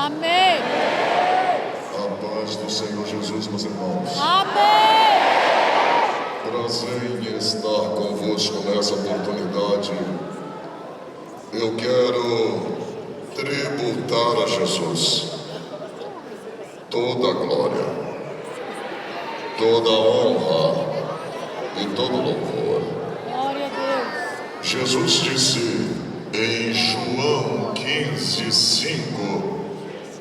Amém. A paz do Senhor Jesus, meus irmãos. Amém. Prazer em estar convosco nessa oportunidade. Eu quero tributar a Jesus toda a glória, toda a honra e todo louvor. Glória a Deus. Jesus disse em João 15:5,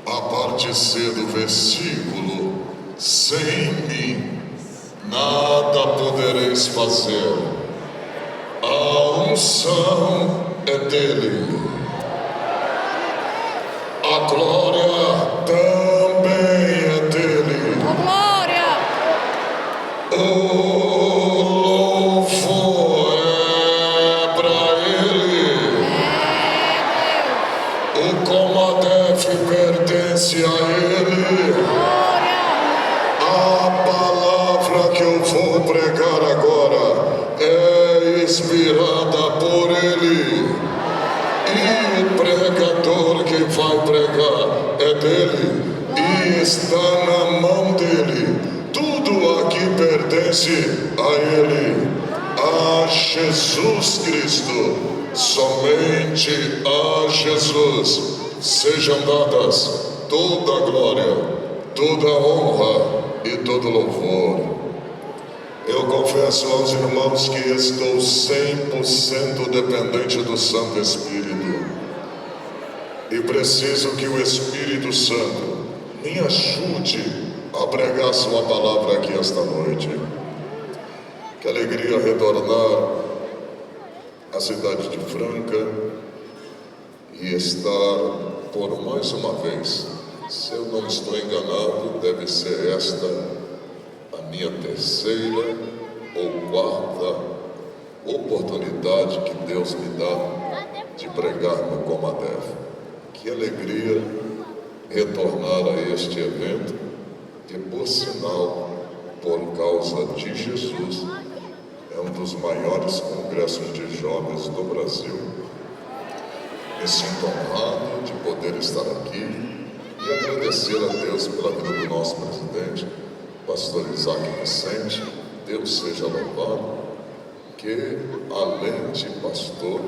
a parte C do versículo: sem mim nada podereis fazer. A unção é dele, a glória também é dele. Glória. O louvor é para ele. O Comadef pertence a ele. Glória. A palavra que eu vou pregar agora é inspirada por ele. E o pregador que vai pregar é dele. E está na mão dele. Tudo aqui pertence a ele. A Jesus Cristo, somente a Jesus, sejam dadas toda a glória, toda a honra e todo louvor. Eu confesso aos irmãos que estou 100% dependente do Santo Espírito e preciso que o Espírito Santo me ajude a pregar sua palavra aqui esta noite. Que alegria retornar à cidade de Franca e estar por mais uma vez. Se eu não estou enganado, deve ser esta a minha terceira ou quarta oportunidade que Deus me dá de pregar no Comadef. Que alegria retornar a este evento, que por sinal, por causa de Jesus, é um dos maiores congressos de jovens do Brasil. Me sinto honrado de poder estar aqui e agradecer a Deus pela vida do nosso presidente, pastor Isaac Vicente. Deus seja louvado, que além de pastor,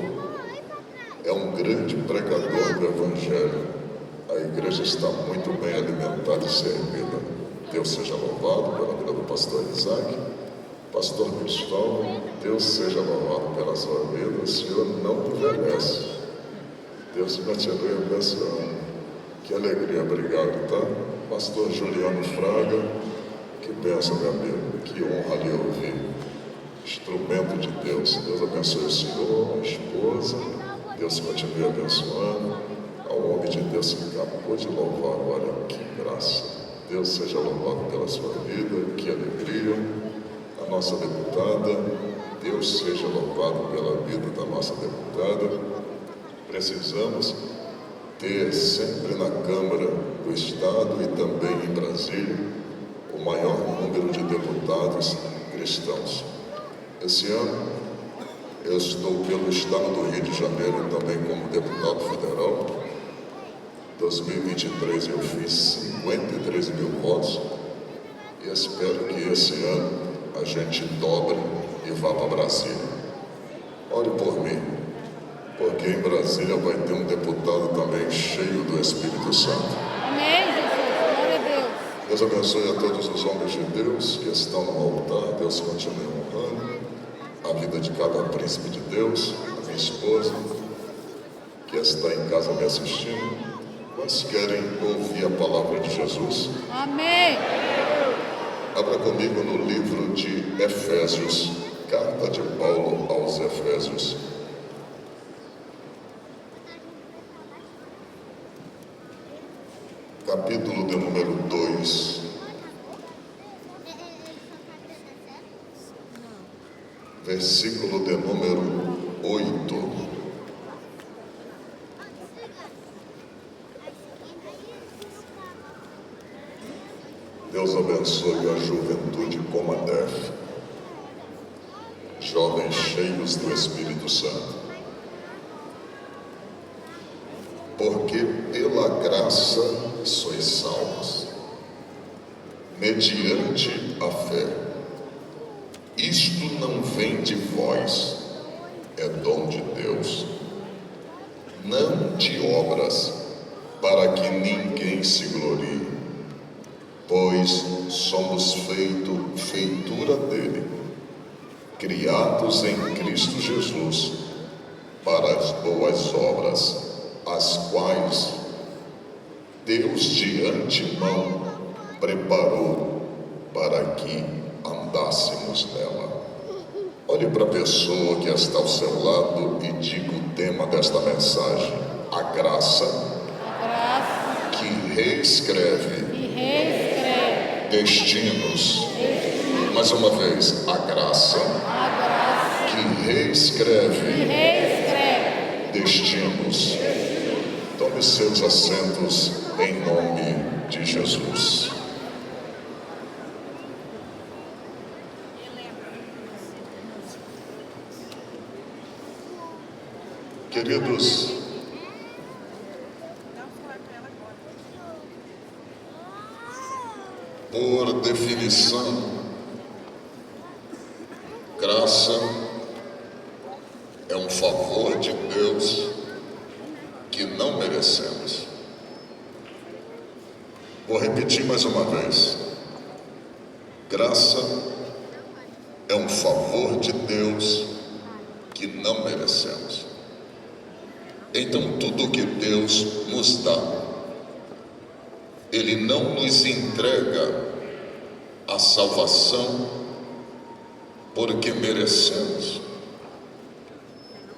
é um grande pregador do Evangelho. A igreja está muito bem alimentada e servida. Deus seja louvado pela vida do pastor Isaac. Pastor Cristóvão, Deus seja louvado pela sua vida. O senhor não envelhece. Deus continue abençoando. Que alegria, obrigado, tá? Pastor Juliano Fraga, que bênção, meu amigo. Que honra lhe ouvir. Instrumento de Deus. Deus abençoe o senhor, a esposa. Deus continue abençoando. Ao homem de Deus que acabou de louvar, olha que graça. Deus seja louvado pela sua vida, que alegria. A nossa deputada, Deus seja louvado pela vida da nossa deputada. Precisamos ter sempre na Câmara do Estado e também em Brasília o maior número de deputados cristãos. Esse ano eu estou pelo Estado do Rio de Janeiro também como deputado federal. 2023 eu fiz 53 mil votos e espero que esse ano a gente dobre e vá para Brasília. Ore por mim, porque em Brasília vai ter um deputado também cheio do Espírito Santo. Amém, Jesus. Glória a Deus. Deus abençoe a todos os homens de Deus que estão no altar. Deus continue honrando a vida de cada príncipe de Deus, a minha esposa, que está em casa me assistindo. Quantos querem ouvir a palavra de Jesus? Amém. Abra comigo no livro de Efésios, carta de Paulo aos Efésios. Capítulo de número 2. Versículo de número 8. Deus abençoe a juventude Comadef, jovens cheios do Espírito Santo. Porque pela graça sois salvos, mediante a fé. Isto não vem de vós, é dom de Deus, não de obras, para que ninguém se glorie, pois somos feitura dele, criados em Cristo Jesus, para as boas obras, as quais Deus de antemão preparou para que andássemos nela. Olhe para a pessoa que está ao seu lado e diga o tema desta mensagem: a graça que reescreve destinos. Mais uma vez, a graça que reescreve destinos. Tome seus assentos em nome de Jesus. Queridos, por definição, graça é um favor de Deus que não merecemos. Vou repetir mais uma vez. Graça é um favor de Deus que não merecemos. Então, tudo que Deus nos dá, Ele não nos entrega a salvação porque merecemos.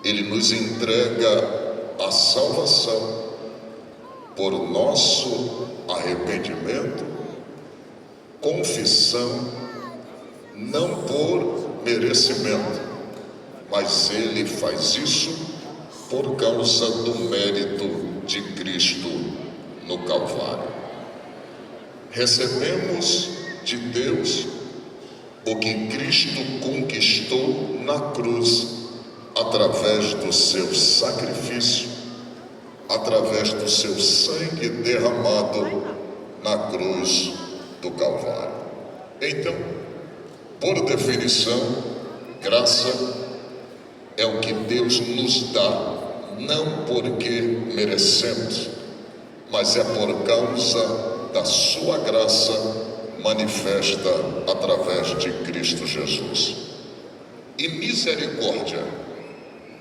Ele nos entrega a salvação por nosso arrependimento, confissão, não por merecimento, mas Ele faz isso por causa do mérito de Cristo no Calvário. Recebemos de Deus o que Cristo conquistou na cruz, através do seu sacrifício, através do seu sangue derramado na cruz do Calvário. Então, por definição, graça é o que Deus nos dá, não porque merecemos, mas é por causa da sua graça manifesta através de Cristo Jesus. E misericórdia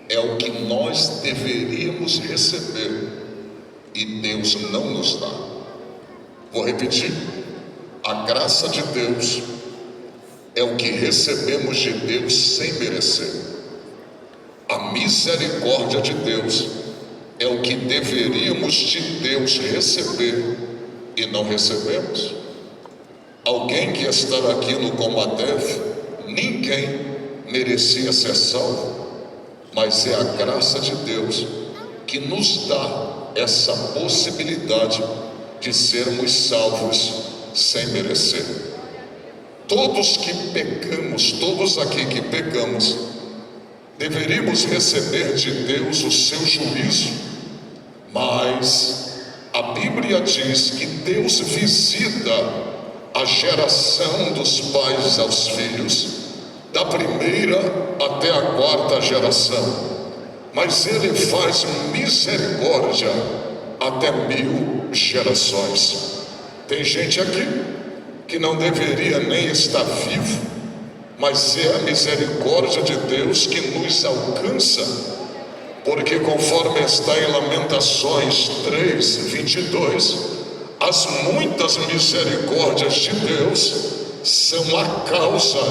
é o que nós deveríamos receber e Deus não nos dá. Vou repetir: a graça de Deus é o que recebemos de Deus sem merecer. A misericórdia de Deus é o que deveríamos de Deus receber e não recebemos. Alguém que está aqui no Comadef, ninguém merecia ser salvo, mas é a graça de Deus que nos dá essa possibilidade de sermos salvos sem merecer. Todos que pecamos, todos aqui que pecamos, deveríamos receber de Deus o seu juízo, mas a Bíblia diz que Deus visita a geração dos pais aos filhos, da primeira até a quarta geração, mas Ele faz misericórdia até 1000 gerações. Tem gente aqui que não deveria nem estar vivo, mas é a misericórdia de Deus que nos alcança, porque conforme está em Lamentações 3:22, as muitas misericórdias de Deus são a causa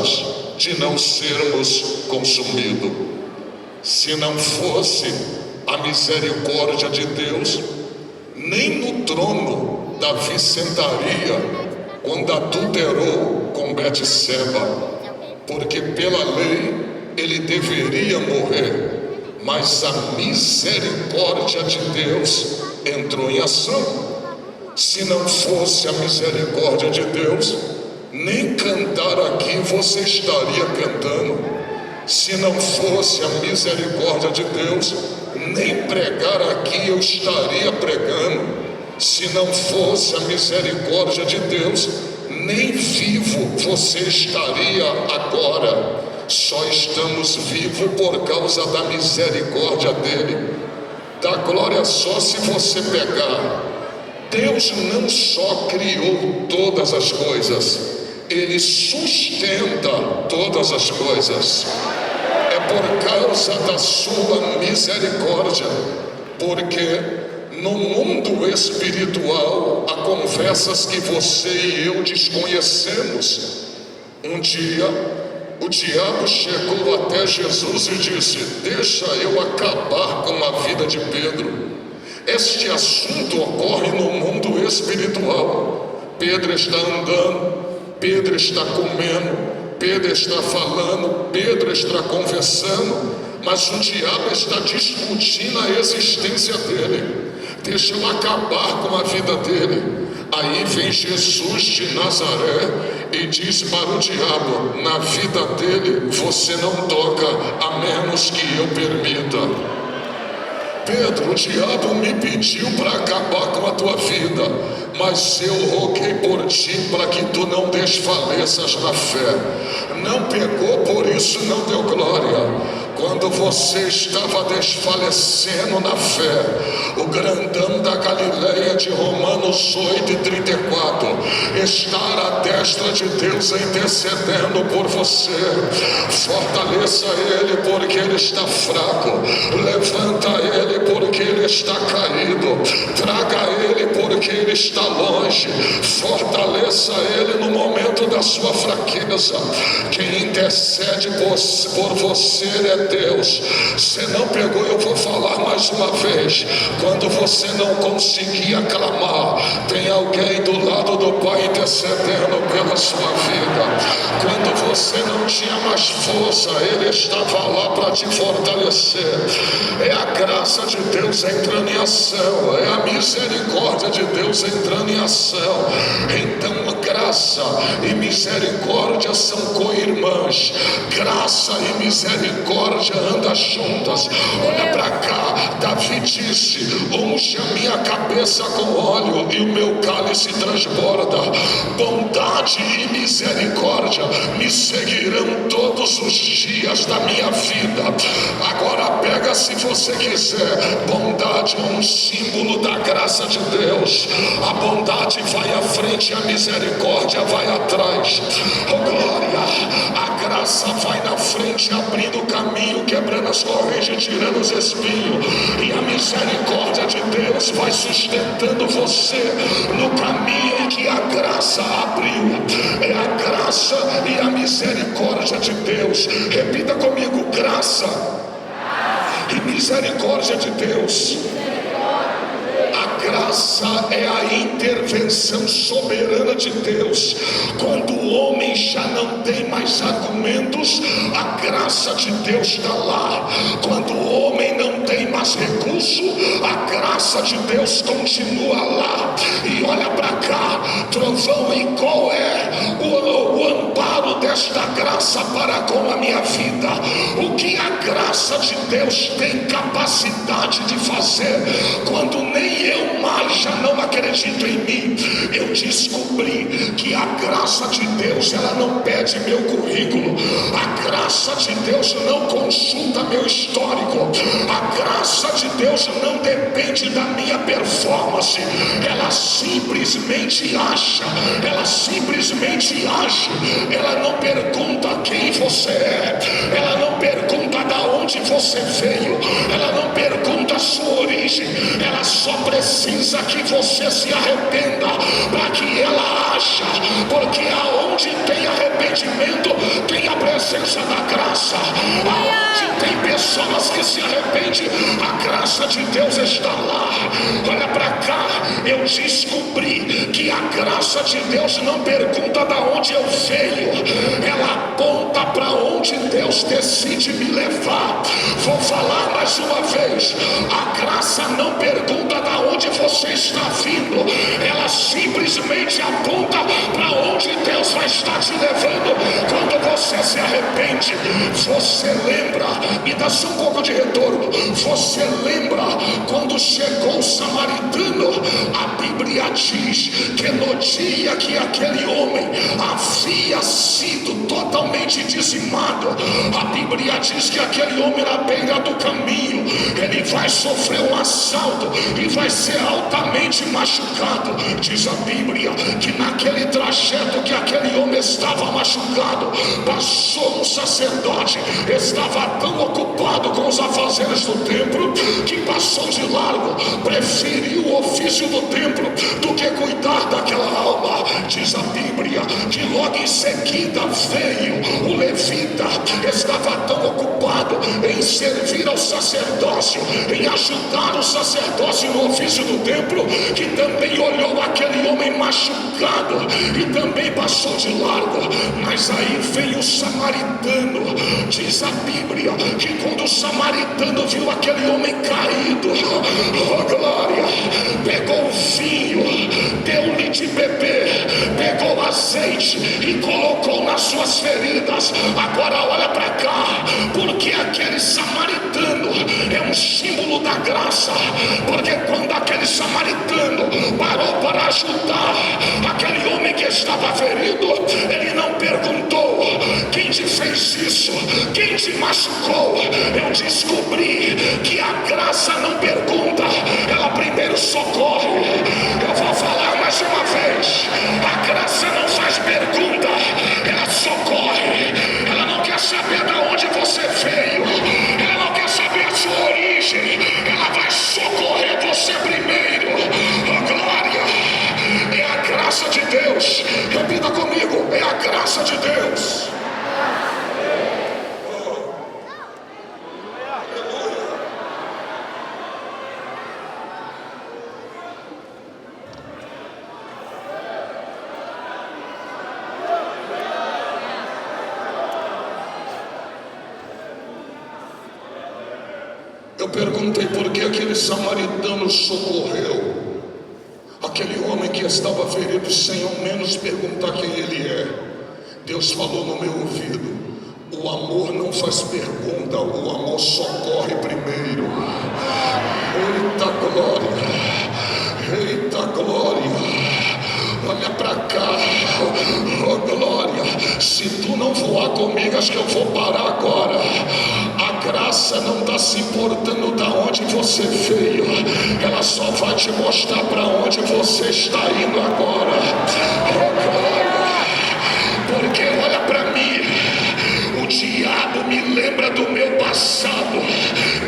de não sermos consumidos. Se não fosse a misericórdia de Deus, nem no trono Davi sentaria quando adulterou com Betseba, porque pela lei ele deveria morrer, mas a misericórdia de Deus entrou em ação. Se não fosse a misericórdia de Deus, nem cantar aqui você estaria cantando. Se não fosse a misericórdia de Deus, nem pregar aqui eu estaria pregando. Se não fosse a misericórdia de Deus, nem vivo você estaria agora. Só estamos vivos por causa da misericórdia dele. Dá glória só se você pegar. Deus não só criou todas as coisas, ele sustenta todas as coisas. É por causa da sua misericórdia, porque no mundo espiritual há conversas que você e eu desconhecemos. Um dia o diabo chegou até Jesus e disse: deixa eu acabar com a vida de Pedro. Este assunto ocorre no mundo espiritual. Pedro está andando, Pedro está comendo, Pedro está falando, Pedro está conversando, mas o diabo está discutindo a existência dele. Deixa eu acabar com a vida dele. Aí vem Jesus de Nazaré e diz para o diabo: na vida dele você não toca, a menos que eu permita. Pedro, o diabo me pediu para acabar com a tua vida, mas eu roguei por ti para que tu não desfaleças na fé. Não pegou, por isso não deu glória. Quando você estava desfalecendo na fé, o grandão da Galileia de Romanos 8:34 está à destra de Deus intercedendo por você. Fortaleça ele porque ele está fraco, levanta ele porque ele está caído, traga ele porque ele está longe, fortaleça ele no momento da sua fraqueza. Quem intercede por você é Deus. Se não pegou, eu vou falar mais uma vez. Quando você não conseguia clamar, tem alguém do lado do Pai intercedendo pela sua vida. Quando você não tinha mais força, ele estava lá para te fortalecer. É a graça de Deus entrando em ação, é a misericórdia de Deus entrando em ação. Então graça e misericórdia são co-irmãs. Graça e misericórdia andam juntas. Olha para cá, Davi disse: unge a minha cabeça com óleo e o meu cálice transborda. Bondade e misericórdia me seguirão todos os dias da minha vida. Agora pega, se você quiser. Bondade é um símbolo da graça de Deus. A bondade vai à frente, a misericórdia vai atrás. Oh glória! A graça vai na frente, abrindo o caminho, quebrando as correntes, tirando os espinhos. E a misericórdia de Deus vai sustentando você no caminho em que a graça abriu. É a graça e a misericórdia de Deus. Repita comigo: graça e misericórdia de Deus. A graça é a intervenção soberana de Deus. Quando o homem já não tem mais argumentos, a graça de Deus está lá. Quando o homem não tem mais recurso, a graça de Deus continua lá. E olha para cá, trovão, e qual é o amparo desta graça para com a minha vida? O que a graça de Deus tem capacidade de fazer quando nem eu mais já não acredito em mim? Eu descobri que a graça de Deus, ela não pede meu currículo. A graça de Deus não consulta meu histórico. A graça de Deus não depende da minha performance. Ela simplesmente acha. Ela simplesmente age. Ela não pergunta quem você é. Ela não pergunta da onde você veio. Ela não pergunta a sua origem. Ela só precisa que você se arrependa para que ela haja. Porque aonde tem arrependimento, tem a presença da graça. Aonde tem pessoas que se arrependem, a graça de Deus está lá. Olha para cá, eu descobri descobri que a graça de Deus não pergunta de onde eu venho, ela aponta para onde Deus decide me levar. Vou falar mais uma vez: a graça não pergunta de onde você está vindo, ela simplesmente aponta para onde Deus vai estar te levando. Quando você se arrepende, você lembra, me dá só um pouco de retorno, você lembra quando chegou o samaritano? A Bíblia diz que no dia que aquele homem havia sido totalmente dizimado, a Bíblia diz que aquele homem na beira do caminho, ele vai sofrer um assalto e vai ser altamente machucado. Diz a Bíblia que naquele trajeto que aquele homem estava machucado, passou um sacerdote, estava tão ocupado com os afazeres do templo que passou de largo, preferiu o ofício do templo do que cuidar daquela alma. Diz a Bíblia que logo em seguida veio o levita, estava tão ocupado em servir ao sacerdócio, em ajudar o sacerdócio no ofício do templo, que também olhou aquele homem machucado e também passou de largo. Mas aí veio o samaritano. Diz a Bíblia que quando o samaritano viu aquele homem caído, oh glória, pegou o vinho, deu-lhe de beber, pegou azeite e colocou nas suas feridas. Agora olha para cá, porque aquele samaritano é um símbolo da graça, porque quando aquele samaritano parou para ajudar aquele homem que estava ferido, ele não perguntou: quem te fez isso? Quem te machucou? Eu descobri que a graça não pergunta, ela primeiro socorre. Eu vou falar mais uma vez: a graça não faz pergunta, ela socorre. Ela não quer saber de onde você veio, ela não quer saber a sua origem, ela vai socorrer você primeiro. Oh glória, é a graça de Deus. Repita comigo: é a graça de Deus. Eu perguntei por que aquele samaritano socorreu aquele homem que estava ferido sem ao menos perguntar quem ele é. Deus falou no meu ouvido: o amor não faz pergunta, o amor socorre primeiro. Eita glória, eita glória. Olha pra cá, oh glória. Se tu não voar comigo, acho que eu vou parar agora. A graça não está se importando da onde você veio, ela só vai te mostrar para onde você está indo agora. Oh glória, porque olha para mim, o diabo me lembra do meu passado,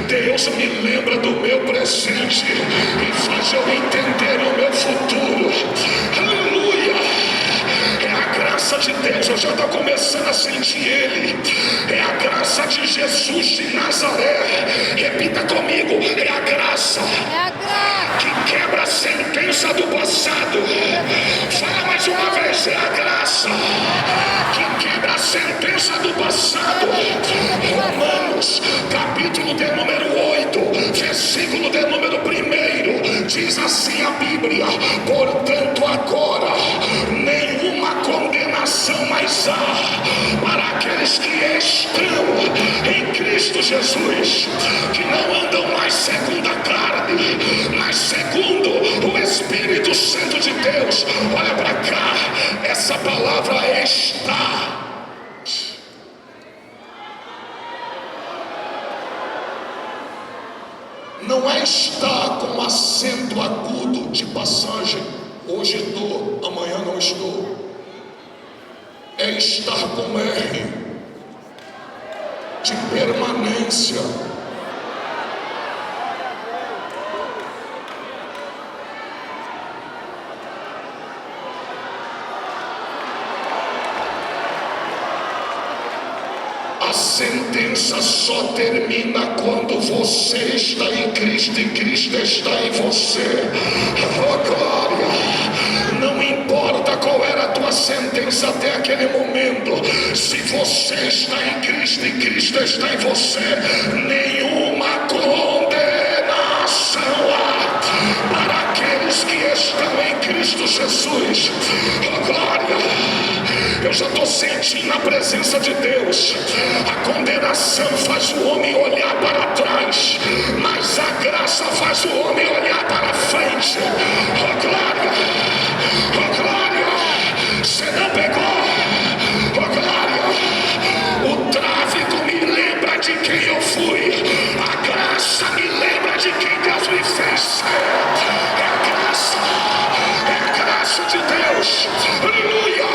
Deus me lembra do meu presente e faz eu entender o meu futuro. Aleluia, é a graça de Deus. Eu já estou começando a sentir Ele. É a graça de Jesus de Nazaré. Repita comigo: é a graça, que quebra a sentença do passado. Fala mais uma vez: é a graça que quebra a sentença do passado. Romanos, capítulo de número 8, versículo de número 1, diz assim a Bíblia: portanto agora nenhuma condenação mais há para aqueles que estão em Cristo Jesus, que não andam mais segundo a carne, mas segundo o Espírito Santo de Deus. Olha para cá, essa palavra está. Não é estar com acento agudo de passagem. Hoje estou, amanhã não estou. É estar com R de permanência. A sentença sentença só termina quando você está em Cristo e Cristo está em você. Oh glória! Não importa qual era a tua sentença até aquele momento, se você está em Cristo e Cristo está em você, nenhuma condenação há para aqueles que estão em Cristo Jesus. Oh glória! Eu já estou sentindo a presença de Deus. A condenação faz o homem olhar para trás, mas a graça faz o homem olhar para frente. Oh glória! Oh glória! Você não pegou? Oh glória! O tráfico me lembra de quem eu fui. A graça me lembra de quem Deus me fez ser. É a graça de Deus. Aleluia!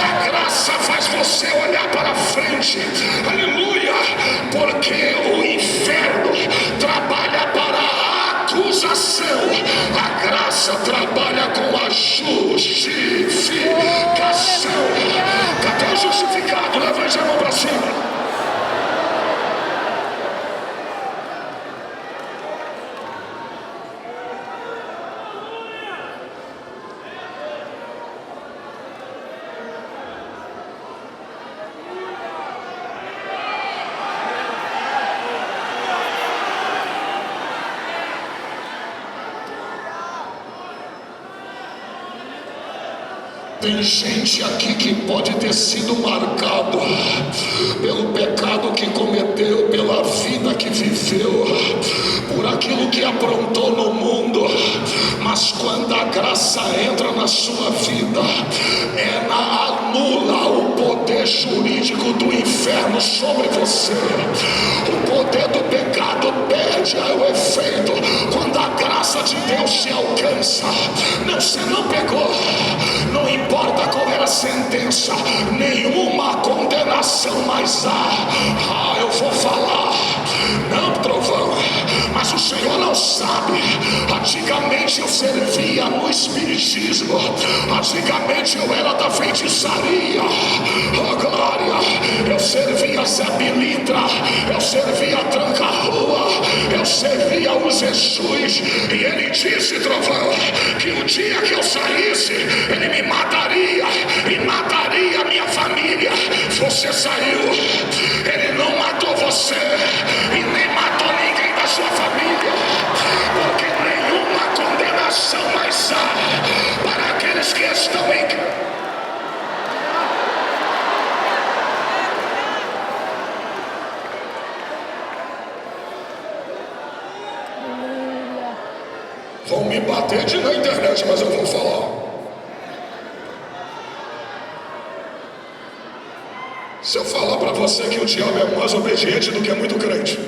A graça faz você olhar para frente, aleluia, porque o inferno trabalha para a acusação, a graça trabalha com a justificação. Cadê o justificado? Levante a mão para cima. Tem gente aqui que pode ter sido marcado pelo pecado que cometeu, pela vida que viveu, por aquilo que aprontou no mundo, mas quando a graça entra na sua vida, ela anula o poder jurídico do inferno sobre você. O poder do pecado perde o efeito quando a graça de Deus se alcança. Não, você não pegou, não importa qual era a sentença, nenhuma condenação mais há. Eu vou falar, não trovão, mas o Senhor não sabe. Antigamente eu servia no espiritismo, antigamente eu era da feitiçaria. Oh glória! Eu servia Zé Pilintra, eu servia Tranca-Rua, eu servia o Jesus, e ele disse, trovão, que o dia que eu saísse, ele me mataria e mataria a minha família. Você saiu, ele não matou você e nem matou ninguém da sua família, porque nenhuma condenação mais há para aqueles que estão em Cristo. Vão me bater na internet, mas eu vou falar. Se eu falar para você que o diabo é mais obediente do que muito crente,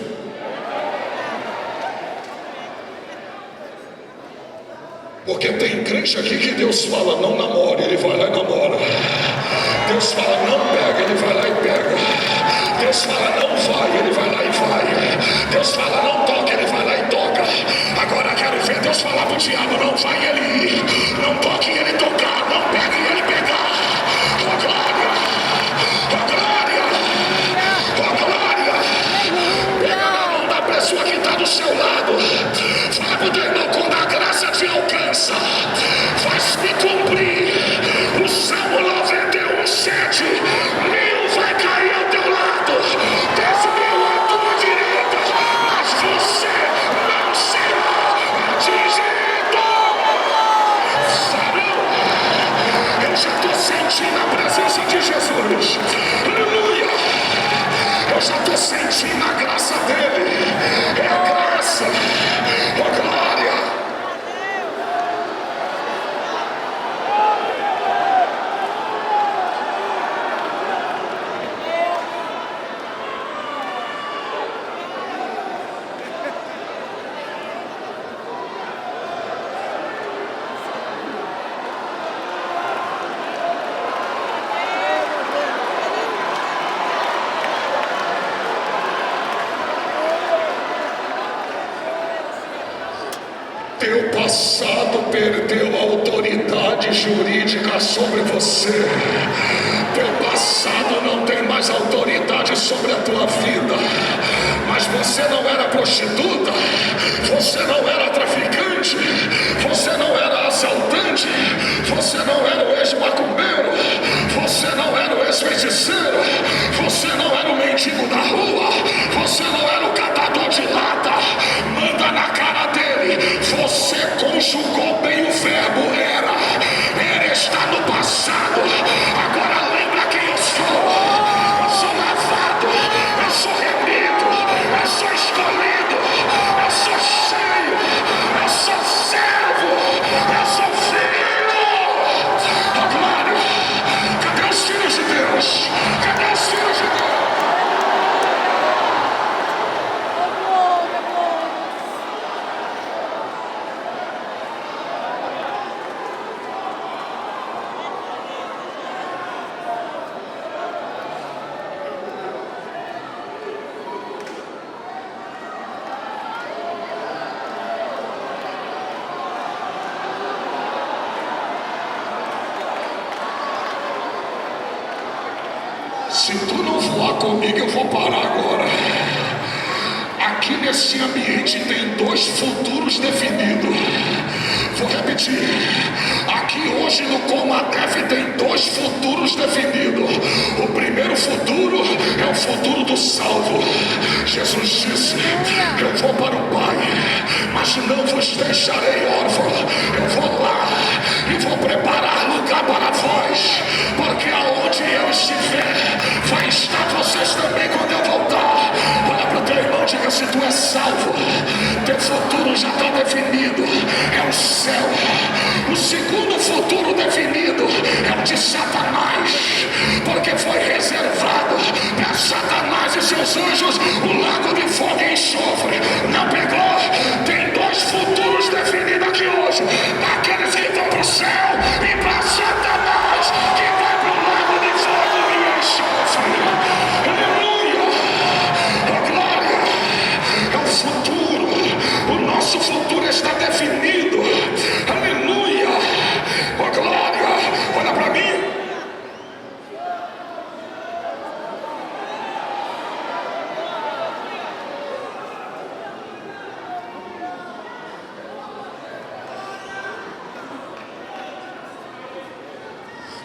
porque tem crente aqui que Deus fala não namore, ele vai lá e namora. Deus fala não pega, ele vai lá e pega. Deus fala não vai, ele vai lá e vai. Deus fala não toca, ele vai lá e toca. Agora quero ver Deus falar pro diabo não vai e ele ir, não toque e ele tocar, não pegue e ele pegar. Oh glória, oh glória, oh glória. Pega na mão da pessoa que está do seu lado, fala pro teu irmão, quando a graça te alcança, faz-me cumprir o Salmo 91:7. Mil vai cair ao teu lado, 10.000 à tua direita, mas você não será atingido. Sarão, eu já estou sentindo a presença de Jesus. Aleluia. Eu já estou sentindo a graça dele. É a graça. Oh glória. Teu passado perdeu a autoridade jurídica sobre você. Teu passado não tem mais autoridade sobre a tua vida. Mas você não era prostituta, você não era traficante, você não era assaltante, você não era o ex-macumbeiro, você não era o ex-feiticeiro, você não era o mendigo da rua, você não era o catador de lata. Manda na cara dele. Você conjugou bem o verbo era. Era está no passado. Agora lembra quem eu sou. Eu sou lavado, eu sou remido, eu sou escolhido, eu sou cheio, eu sou servo, eu sou filho. Oh, glória! Cadê os filhos de Deus? Cadê os filhos de Deus? Se tu não voar comigo, eu vou parar agora. Aqui nesse ambiente tem dois futuros definidos. Vou repetir. Aqui hoje no Comadef tem dois futuros definidos. O primeiro futuro é o futuro do salvo. Jesus disse: eu vou para o Pai, mas não vos deixarei órfão. Eu vou lá e vou preparar lugar para vós, porque aonde eu estiver, vai estar vocês também quando eu voltar. Olha para o teu irmão, diga: se tu é salvo, teu futuro já está definido, é o céu. O segundo futuro definido é o de Satanás, porque foi reservado para Satanás e seus anjos o lago de fogo e enxofre. Não pegou? Tem dois futuros definidos aqui hoje: aqueles que vão para o céu e para Satanás que vai para o lago de fogo e enxofre. Aleluia! A glória é o futuro. O nosso futuro está definido. Aleluia! A glória! Olha para mim.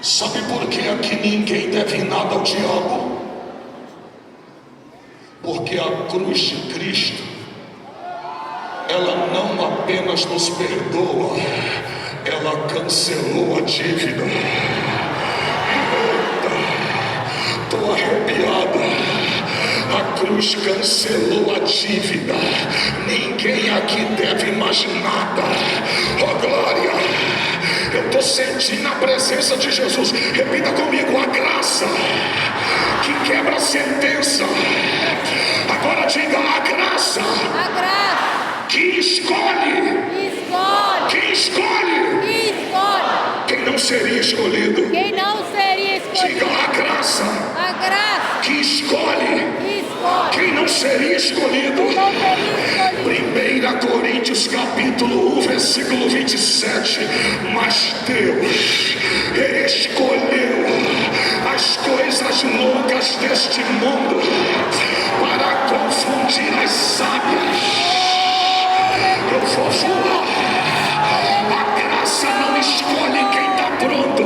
Sabe por que aqui ninguém deve nada ao diabo? Porque a cruz de Cristo, ela não apenas nos perdoa, ela cancelou a dívida. Estou arrepiada. A cruz cancelou a dívida. Ninguém aqui deve mais nada. Oh glória! Eu estou sentindo a presença de Jesus. Repita comigo: a graça que quebra a sentença. Agora diga: a graça que escolhe. Que escolhe. Quem não seria escolhido. Diga: a graça que escolhe. Quem não seria escolhido. 1 Coríntios capítulo 1 versículo 27. Mas Deus escolheu as coisas loucas deste mundo para confundir as sábias. Eu vou voar. A graça não escolhe quem está pronto,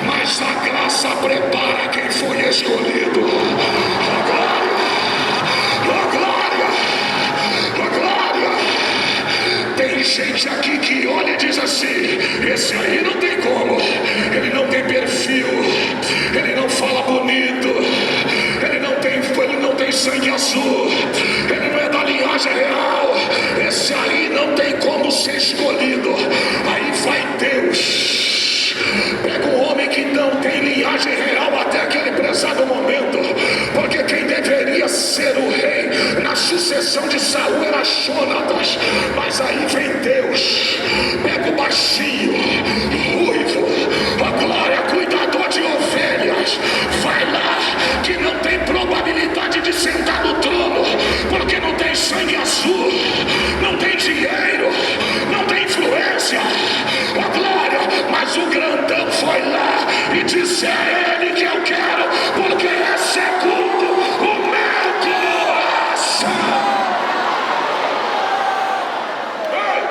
mas a graça prepara quem foi escolhido. A glória, a glória, a glória. Tem gente aqui que olha e diz assim: esse aí não tem como, ele não tem perfil, ele não fala bonito, ele não tem sangue azul, ele não é da linhagem real, esse aí não tem como ser escolhido. Aí vai Deus, pega um homem que não tem linhagem real até aquele prezado momento, porque quem deveria ser o rei na sucessão de Saul era Jonatas, mas aí vem Deus, pega o baixinho, ruivo, a glória, cuidador de ovelhas, vai lá, que não tem probabilidade de sentar no trono, porque não tem sangue azul, não tem dinheiro, não tem se é Ele que eu quero, porque é segundo o meu coração. Ei,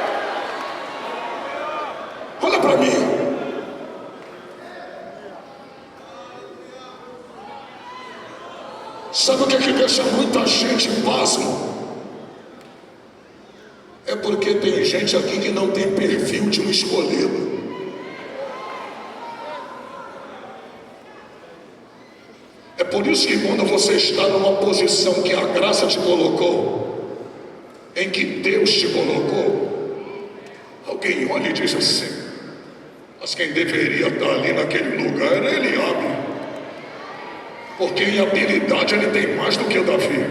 olha para mim. Sabe o que deixa muita gente pasmo? É porque tem gente aqui que não tem perfil de um escolhido. É por isso que quando você está numa posição que a graça te colocou, em que Deus te colocou, alguém olha e diz assim: mas quem deveria estar ali naquele lugar era Eliabe, porque em habilidade ele tem mais do que Davi,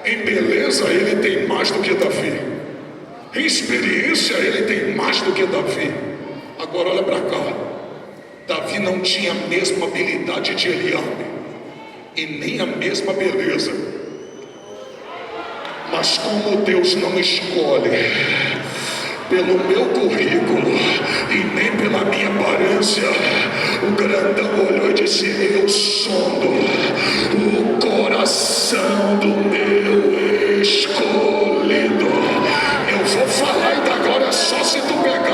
em beleza ele tem mais do que Davi, em experiência ele tem mais do que Davi. Agora olha para cá, Davi não tinha a mesma habilidade de Eliabe e nem a mesma beleza, mas como Deus não escolhe pelo meu currículo e nem pela minha aparência, o grandão olhou e disse: eu sondo o coração do meu escolhido. Eu vou falar e da glória só se tu pegar.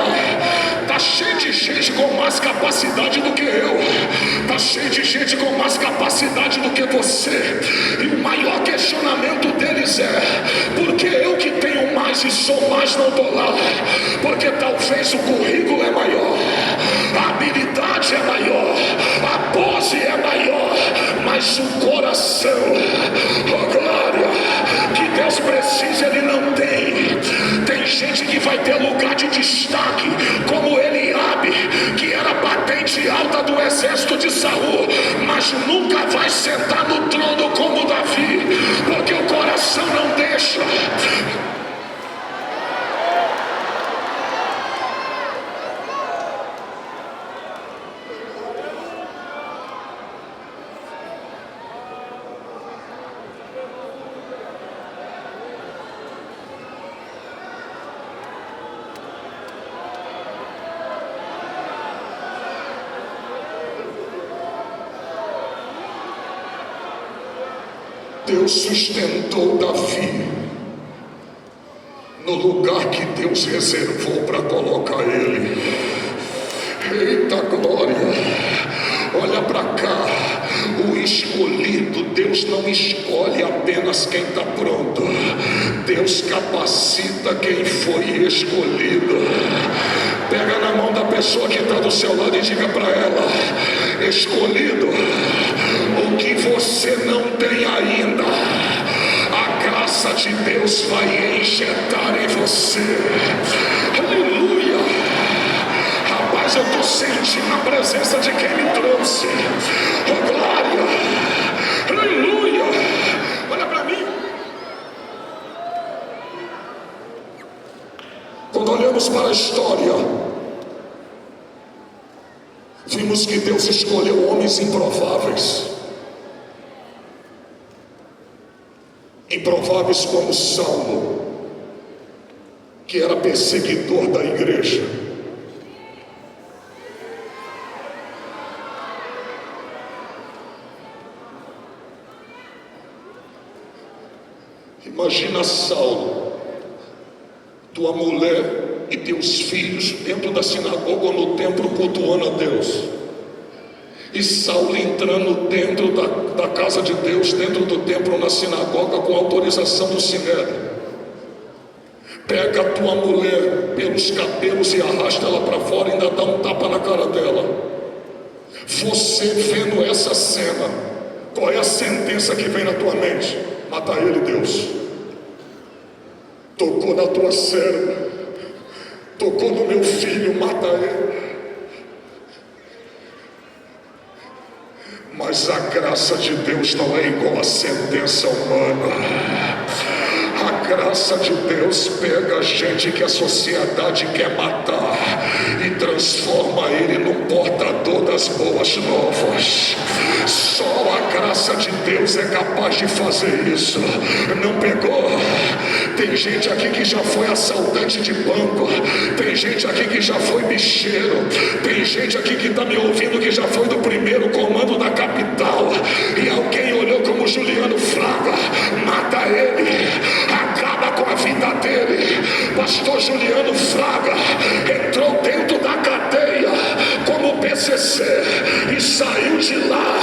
Tá cheio de gente com mais capacidade do que eu, tá cheio de gente com mais capacidade do que você, e o maior questionamento deles é: porque eu que tenho mais e sou mais não tô lá? Porque talvez o currículo é maior, a habilidade é maior, a pose é maior, mas o coração, oh glória, que Deus precisa, ele não tem. Tem gente que vai ter lugar de destaque, como Eliabe, que era patente alta do exército de Saul, mas nunca vai sentar no trono como Davi, porque o coração não deixa. Deus sustentou Davi no lugar que Deus reservou para colocar ele. Eita glória! Olha para cá, o escolhido, Deus não escolhe apenas quem está pronto, Deus capacita quem foi escolhido. Pega na mão da pessoa que está do seu lado e diga para ela: escolhido, o que você não tem ainda, a graça de Deus vai injetar em você. Aleluia! Rapaz, eu estou sentindo a presença de quem me trouxe. Oh glória! Aleluia! Olha para mim. Quando olhamos para a história, vimos que Deus escolheu homens improváveis. Improváveis como Saulo, que era perseguidor da igreja. Imagina Saulo, tua mulher e teus filhos dentro da sinagoga ou no templo cultuando a Deus, e Saulo entrando dentro da casa de Deus, dentro do templo, na sinagoga, com autorização do Sinédrio. Pega a tua mulher pelos cabelos e arrasta ela para fora e ainda dá um tapa na cara dela. Você vendo essa cena, qual é a sentença que vem na tua mente? Mata ele, Deus. Tocou na tua serva, tocou no meu filho, mata ele. Mas a graça de Deus não é igual à sentença humana. A graça de Deus pega a gente que a sociedade quer matar e transforma ele num portador das boas novas. Só a graça de Deus é capaz de fazer isso. Não pegou? Tem gente aqui que já foi assaltante de banco. Tem gente aqui que já foi bicheiro. Tem gente aqui que está me ouvindo que já foi do primeiro comando da capital. E alguém olhou como Juliano Fraga. Mata ele, acaba com a vida dele. Pastor Juliano Fraga entrou dentro da cadeia como PCC e saiu de lá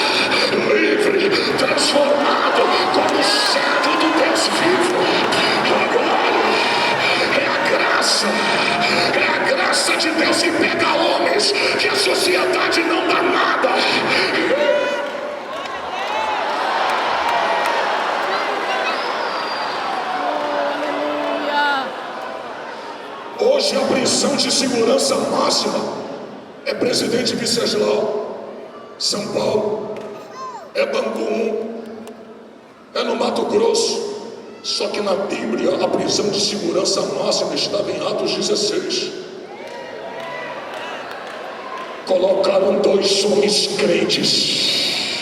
livre, transformado como servo do Deus vivo. Agora é a graça de Deus que pega homens que a sociedade não dá nada. Aleluia. Hoje a prisão de segurança máxima é Presidente Venceslau, São Paulo, é Bangu 1, é no Mato Grosso. Só que na Bíblia a prisão de segurança máxima estava em Atos 16. Colocaram 2 homens crentes.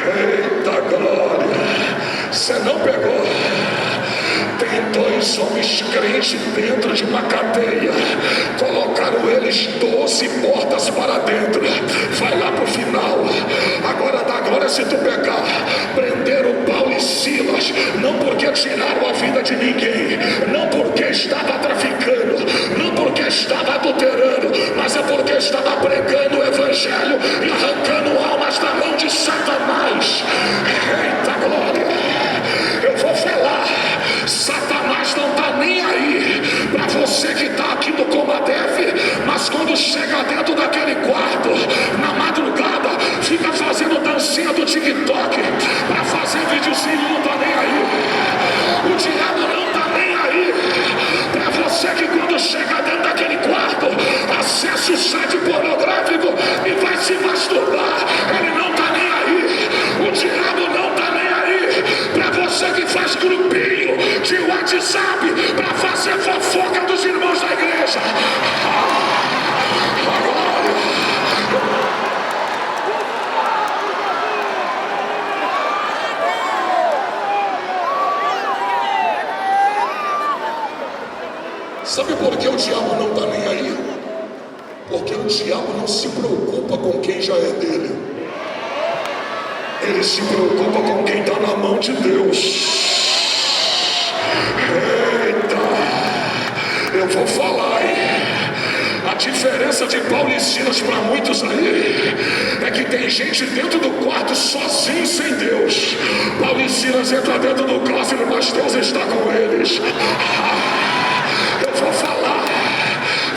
Eita glória! Você não pegou? Tem 2 homens crentes dentro de uma cadeia. Colocaram eles 12 portas para dentro. Vai lá pro final. Agora dá glória se tu pegar. Prenderam Paulo e Silas, não porque tiraram a vida de ninguém, não porque estava traficando, não porque estava adulterando, mas é porque estava pregando o evangelho e arrancando almas da mão de Satanás. Eita glória! Eu vou falar, Satanás não está nem aí para você que está aqui no Comadeve, mas quando chega dentro daquele quarto, na madrugada, fica fazendo dancinha do TikTok para fazer videozinho, não está nem aí. O diabo não está nem aí para você que quando chega dentro daquele quarto, acessa o site pornográfico e vai se masturbar. Ele não está nem aí. O diabo não está nem aí para você que faz grupinho de WhatsApp para fazer fofoca dos irmãos da igreja. Sabe por que o diabo não está nem aí? Porque o diabo não se preocupa com quem já é dele. Ele se preocupa com quem está na mão de Deus. Eita! Eu vou falar, hein? A diferença de Paulo e Silas para muitos aí é que tem gente dentro do quarto sozinho, sem Deus. Paulo e Silas entram dentro do closet, mas Deus está com eles. Eu vou falar.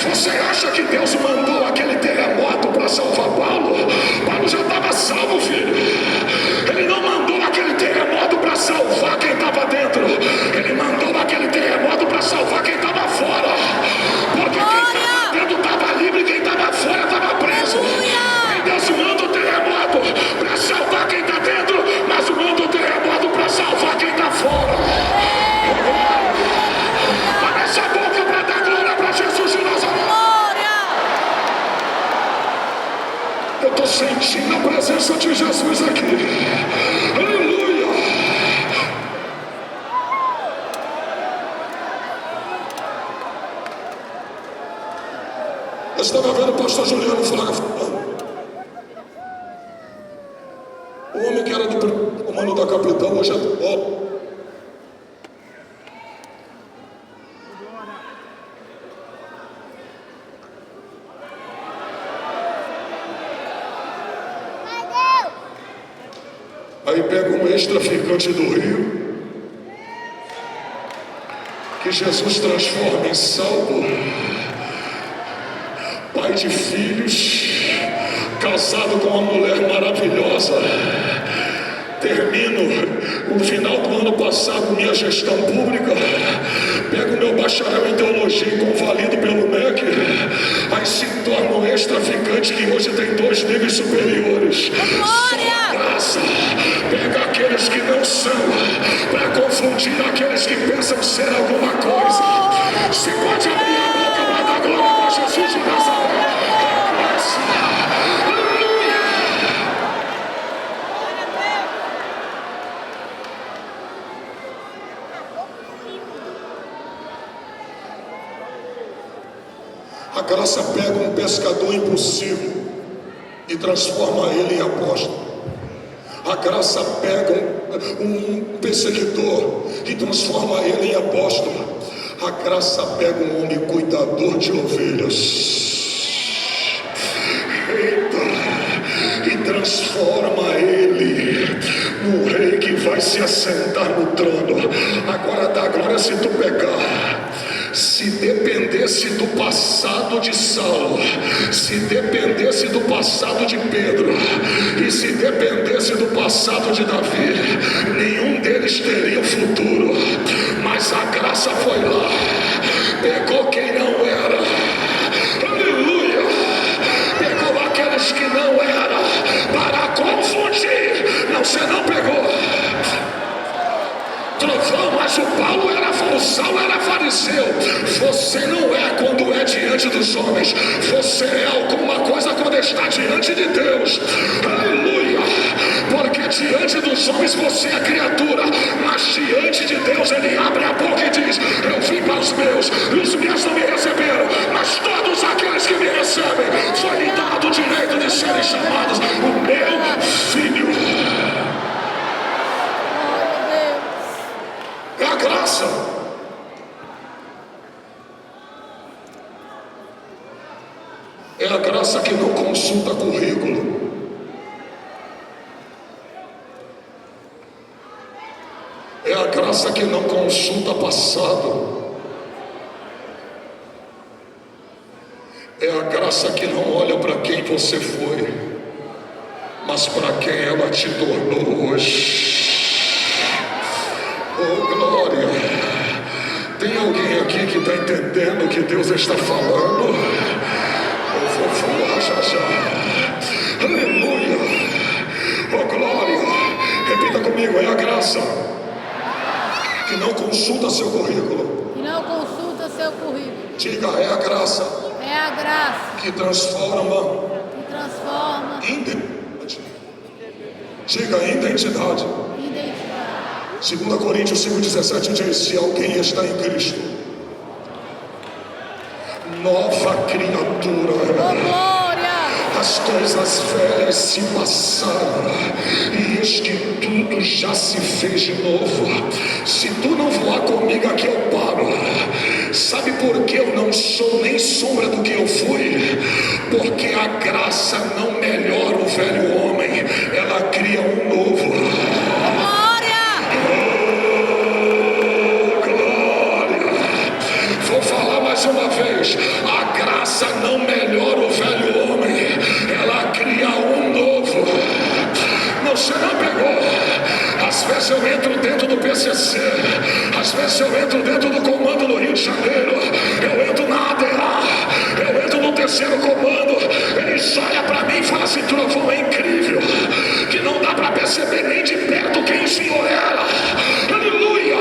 Você acha que Deus mandou aquele terremoto para salvar Paulo? Paulo já estava salvo, filho. Ele não mandou aquele terremoto para salvar quem estava dentro. Ele mandou aquele terremoto para salvar quem estava fora. Porque quem estava dentro estava livre, quem estava fora estava preso. E Deus manda o terremoto para salvar quem está dentro, mas manda o terremoto para salvar quem está fora. Abre essa boca para dar glória para Jesus de Nazaré. Eu estou sentindo a presença de Jesus aqui. Aleluia! Eu estava vendo o pastor Juliano Fraga falando. O homem que era do comando da capital hoje é do povo. Aí pega um ex-traficante do Rio, que Jesus transforma em salvo, pai de filhos, casado com uma mulher maravilhosa. Termino o final do ano passado minha gestão pública, pego meu bacharel em teologia convalido pelo MEC, aí se torna um ex-traficante que hoje tem 2 níveis superiores. Só graça pega aqueles que não são para confundir aqueles que pensam ser alguma coisa. Você pode abrir a boca para dar glória para Jesus de Nazaré. A graça pega um pescador impulsivo e transforma ele em apóstolo. A graça pega um perseguidor e transforma ele em apóstolo. A graça pega um homem cuidador de ovelhas, eita, e transforma ele no rei que vai se assentar no trono. Agora dá glória se tu pegar. Se dependesse do passado de Saulo, se dependesse do passado de Pedro, e se dependesse do passado de Davi, nenhum deles teria o futuro. Mas a graça foi lá, pegou quem não era, aleluia, pegou aqueles que não eram, para confundir. Não, você não pegou. Trovão, mas o Saulo era fariseu. Você não é quando é diante dos homens, você é alguma coisa quando está diante de Deus, aleluia, porque diante dos homens você é criatura, mas diante de Deus ele abre a boca e diz: eu vim para os meus, e os meus não me receberam, mas todos aqueles que me recebem, foi-lhe dado o direito de serem chamados o meu filho. É a graça. É a graça que não consulta currículo. É a graça que não consulta passado. É a graça que não olha para quem você foi, mas para quem ela te tornou hoje. Oh, glória! Tem alguém aqui que está entendendo o que Deus está falando? Eu vou falar já. Aleluia! Oh, glória! Repita comigo, é a graça que não consulta seu currículo. Que não consulta seu currículo. Diga, é a graça. É a graça Que transforma. que transforma Identidade. Diga, identidade. identidade. 2 Coríntios 5,17 diz: se alguém está em Cristo, nova criatura. Oh, glória! As coisas velhas se passaram, e eis que tudo já se fez novo. Se tu não voar comigo aqui eu paro. Sabe por que eu não sou nem sombra do que eu fui? Porque a graça não melhora o velho homem, ela cria um novo. Mais uma vez, a graça não melhora o velho homem, ela cria um novo. Não, você não pegou. Às vezes eu entro dentro do PCC, às vezes eu entro dentro do comando do Rio de Janeiro, eu entro na ADA, eu entro no terceiro comando, eles olham para mim e falam assim: Trovão, é incrível, que não dá para perceber nem de perto quem o Senhor era. Aleluia!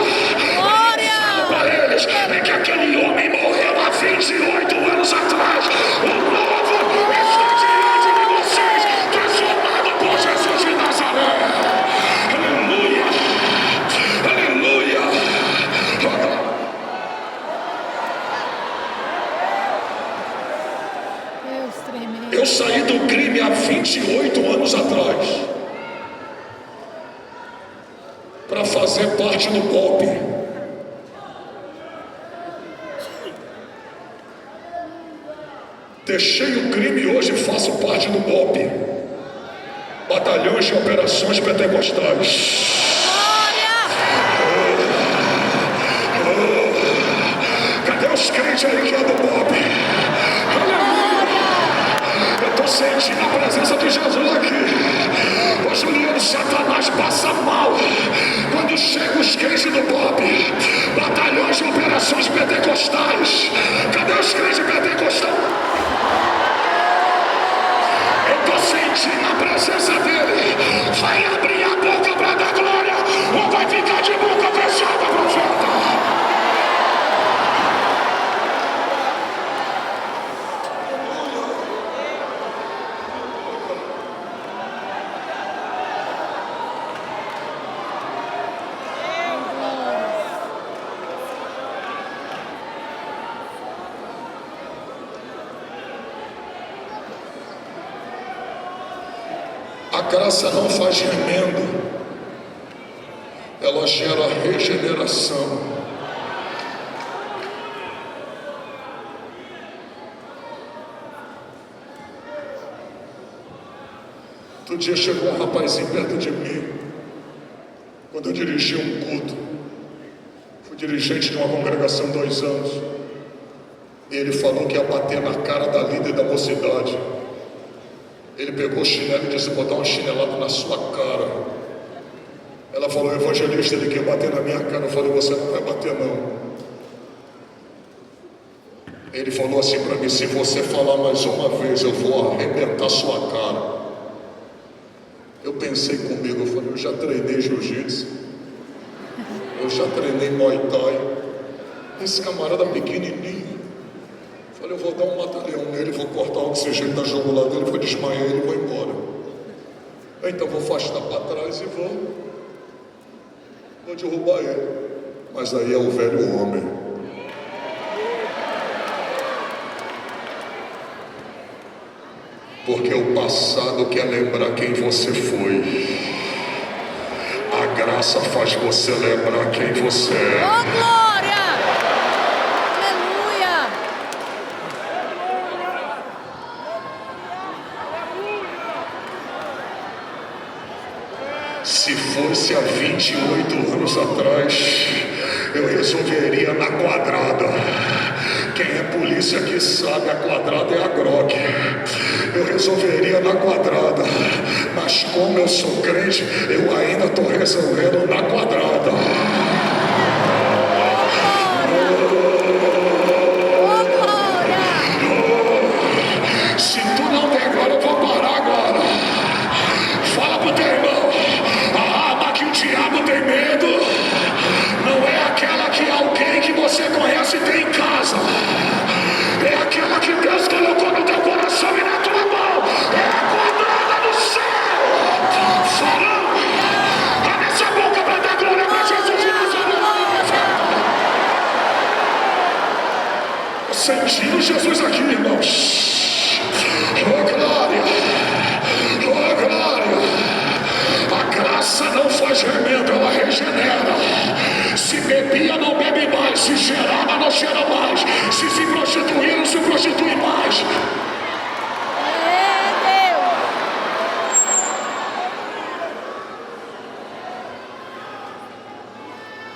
Para eles é que aquele homem morreu há 28 anos atrás. O novo está diante de vocês, transformado por Jesus de Nazaré. Aleluia, aleluia. Deus tremendo. Eu saí do crime há 28 anos atrás para fazer parte do golpe. Deixei o crime e hoje faço parte do BOP, Batalhões de Operações Pentecostais. Cadê os crentes aí que é do BOP? Eu estou sentindo a presença de Jesus aqui. Ô Juliano, Satanás passa mal quando chegam os crentes do BOP, Batalhões de Operações Pentecostais. Cadê os crentes pentecostais? Sentindo a presença dele, vai abrir a boca para dar glória ou vai ficar de boca fechada, profeta? graça não faz remendo, ela gera regeneração. Outro dia chegou um rapazinho perto de mim, quando eu dirigi um culto. Fui dirigente de uma congregação 2 anos. E ele falou que ia bater na cara da líder da mocidade. Ele pegou o chinelo e disse: vou dar um chinelado na sua cara. Ela falou: evangelista, ele quer bater na minha cara. Eu falei: você não vai bater não. Ele falou assim para mim: se você falar mais uma vez, eu vou arrebentar sua cara. Eu pensei comigo, eu falei: eu já treinei jiu-jitsu, eu já treinei muay thai. Esse camarada pequenininho. Falei: eu vou dar um mata-leão nele, vou cortar o oxigênio da jugular dele, vou desmaiar ele e vou embora. Então vou afastar para trás e vou derrubar ele. Mas aí é o velho homem. Porque o passado quer lembrar quem você foi. A graça faz você lembrar quem você é. Oh, glória! Aleluia! Se fosse há 28 anos atrás, eu resolveria na quadrada. Quem é polícia aqui sabe, a quadrada é a Grok. Eu resolveria na quadrada, mas como eu sou crente, eu ainda estou resolvendo na quadrada. Se tu não der agora, eu vou parar agora. Fala pro teu irmão: a arma que o diabo tem medo não é aquela que alguém que você conhece tem em casa. É aquela que Deus colocou no teu coração e na tua mão. É a quadrada do céu. Falando. Abre essa boca para dar glória para Jesus de Nazaré. Eu senti Jesus aqui, irmãos. Oh, glória. Oh, glória. A graça não faz remendo, ela regenera. Se bebia, não bebe mais. Se cheirava, não cheira mais. Se prostituía, não se prostitui mais. É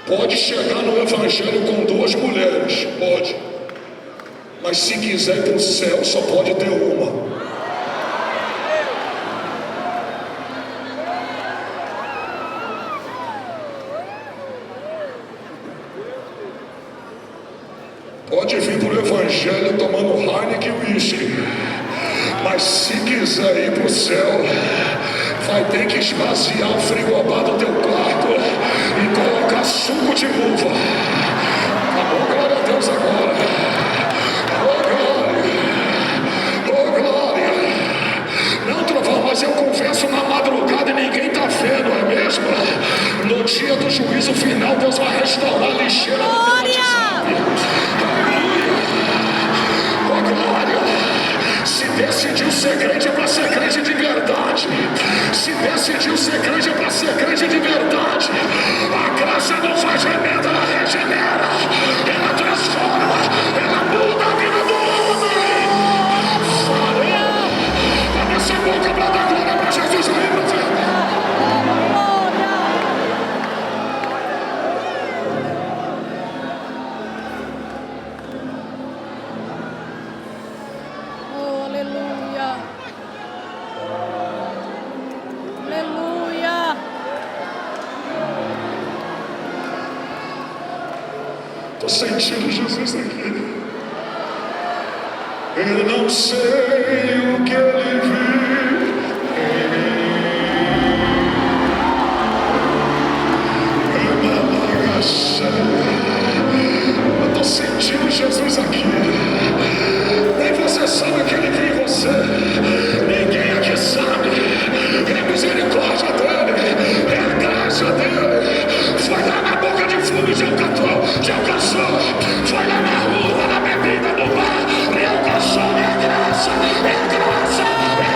Deus. Pode chegar no evangelho com 2 mulheres, pode. Mas se quiser ir para o céu, só pode ter uma. Pode vir para o evangelho tomando Heineken e whisky, mas se quiser ir para o céu, vai ter que esvaziar o frigobar do teu quarto e colocar suco de uva. Oh, glória a Deus agora. Oh, glória. Não, trovão, mas eu confesso na madrugada e ninguém está vendo, não é mesmo? No dia do juízo final, Deus vai restaurar a lixeira do teu WhatsApp. Se decidiu ser crente é para ser crente de verdade. Se decidiu ser crente é para ser crente de verdade. A graça não faz remendo, ela regenera. Ela transforma, ela muda a vida do homem. Falou. Abre essa boca para dar glória para Jesus aí, meu filho. Estou sentindo Jesus aqui. Eu não sei o que ele viu em mim. Eu estou sentindo Jesus aqui. Nem você sabe o que ele viu em você. Ninguém aqui sabe. É a misericórdia dele. É a graça dele. Foi lá na boca de fumo e te alcançou. Foi lá na rua, na bebida, no bar. Me alcançou. É graça. É graça. É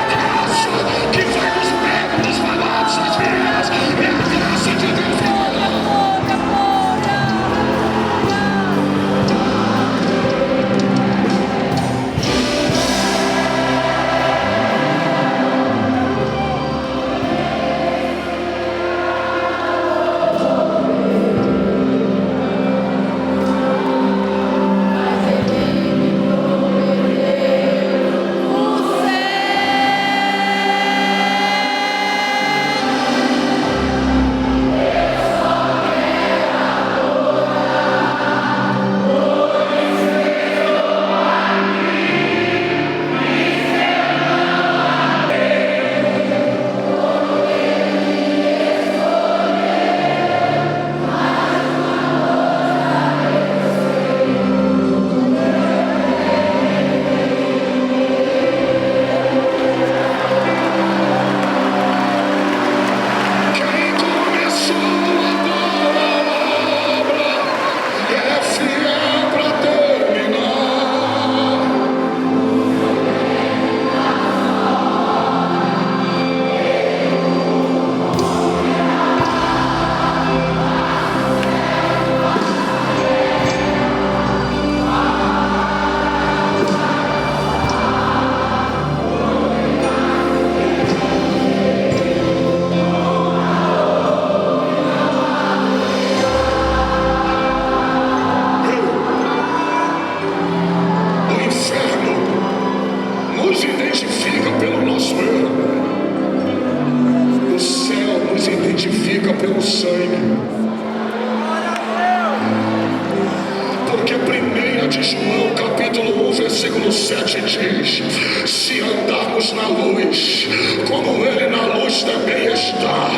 de João, capítulo 1, versículo 7 diz: se andarmos na luz, como Ele na luz também está,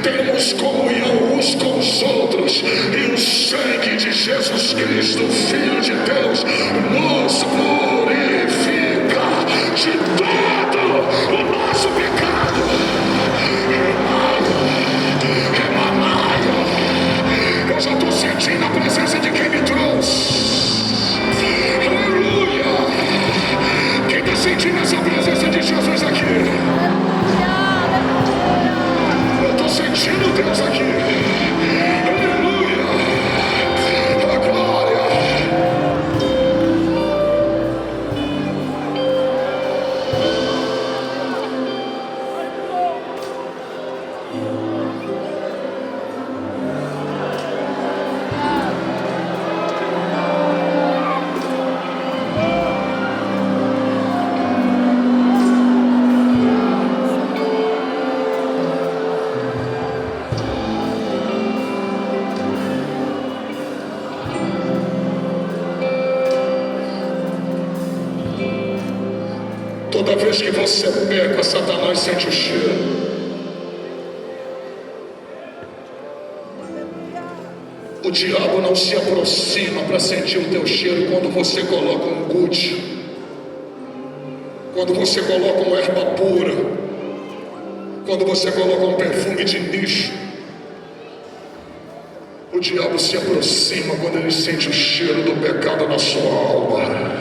temos comunhão uns com os outros, e o sangue de Jesus Cristo, Filho de Deus, nos purifica de todo o nosso pecado. Eu já estou sentindo a presença de quem me trouxe. Aleluia! Quem está sentindo essa presença de Jesus aqui? Eu estou sentindo Deus aqui. Aleluia! A glória! Toda vez que você peca, Satanás sente o cheiro. O diabo não se aproxima para sentir o teu cheiro quando você coloca um gude, quando você coloca uma erva pura, quando você coloca um perfume de nicho. O diabo se aproxima quando ele sente o cheiro do pecado na sua alma.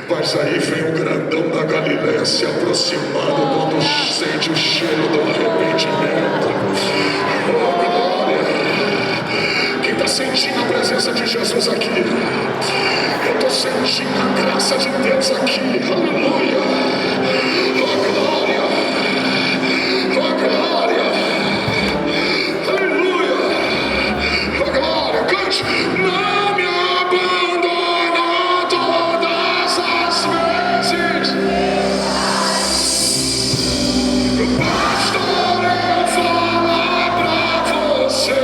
Mas aí vem o grandão da Galileia se aproximando quando sente o cheiro do arrependimento. Oh, glória! Quem está sentindo a presença de Jesus aqui? Eu estou sentindo a graça de Deus aqui. Aleluia! Oh, glória! Oh, glória! Aleluia! Oh, glória! Cante! Não me abandona todas as vezes. Pastor, eu falar pra você.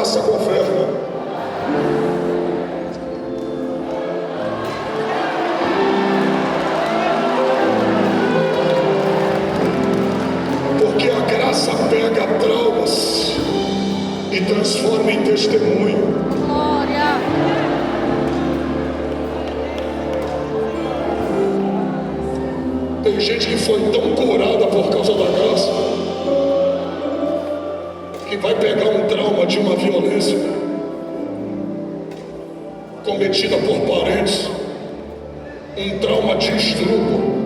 graça governa. Porque a graça pega traumas e transforma em testemunho. Glória. Tem gente que foi tão curada por causa da graça que vai pegar um trauma de uma violência cometida por parentes, um trauma de estupro.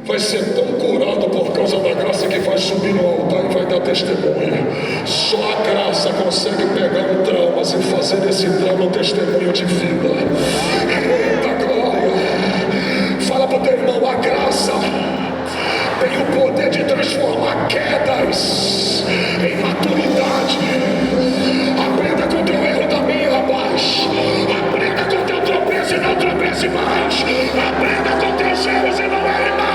Vai ser tão curado por causa da graça que vai subir no altar e vai dar testemunho. Só a graça consegue pegar um trauma e fazer desse trauma um testemunho de vida. Eita glória! Fala pro teu irmão, a graça tem o poder de transformar quedas em maturidade. Aprenda com o teu erro também, rapaz. Aprenda com o teu tropeço e não tropece mais. Aprenda com teus erros e não erre mais.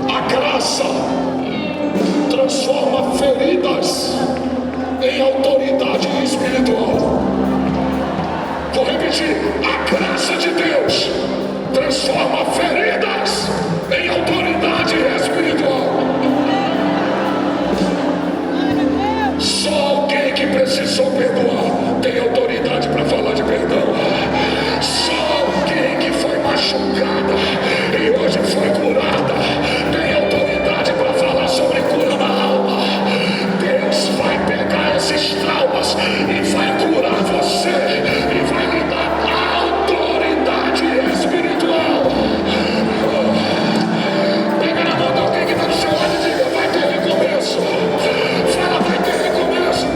A graça transforma feridas em autoridade espiritual. Vou repetir: a graça de Deus transforma feridas em autoridade espiritual. Só alguém que precisou perdoar tem autoridade para falar de perdão. Só alguém que foi machucada e hoje foi curada tem autoridade para falar sobre cura na alma. Deus vai pegar esses traumas e vai curar você e vai lhe dar autoridade espiritual. Pega na mão de alguém que está do seu lado e diga: vai ter recomeço. Fala: vai ter recomeço.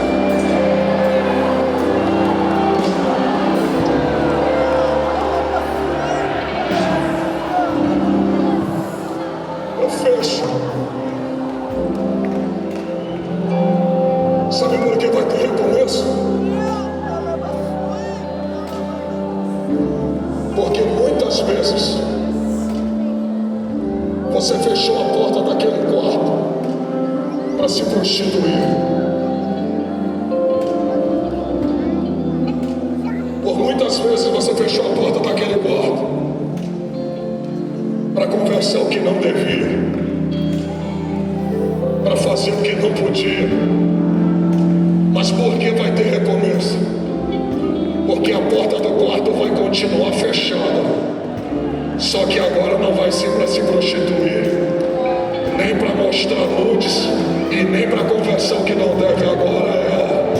Eu fecho. Sabe por que vai ter recomeço? Porque muitas vezes você fechou a porta daquele quarto para se prostituir. Por muitas vezes você fechou a porta daquele quarto para conversar o que não devia, para fazer o que não podia. Mas por que vai ter recomeço? Porque a porta do quarto vai continuar fechada. Só que agora não vai ser para se prostituir, nem para mostrar nudes e nem para conversar o que não deve. Agora é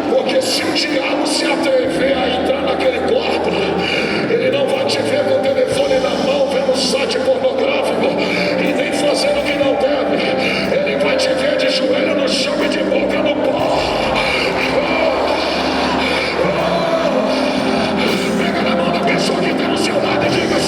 porque se o diabo se atrever a entrar naquele quarto, ele não vai te ver com o telefone na mão vendo site pornográfico e nem fazendo o que não deve. Ele vai te ver de joelho no chão e de boca no pó. Pega na mão da pessoa que está no seu lado e diga: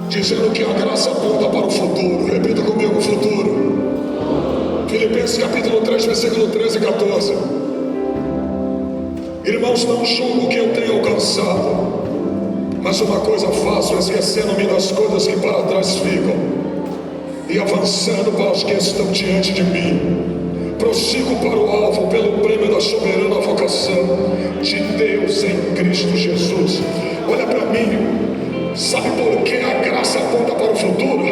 dizendo que a graça aponta para o futuro. Repita comigo: futuro. Filipenses capítulo 3, versículo 13 e 14. Irmãos, não julgo que eu tenha alcançado, mas uma coisa faço, esquecendo-me das coisas que para trás ficam e avançando para as que estão diante de mim, prossigo para o alvo pelo prêmio da soberana vocação de Deus em Cristo Jesus. Olha para mim, sabe por que a graça aponta para o futuro?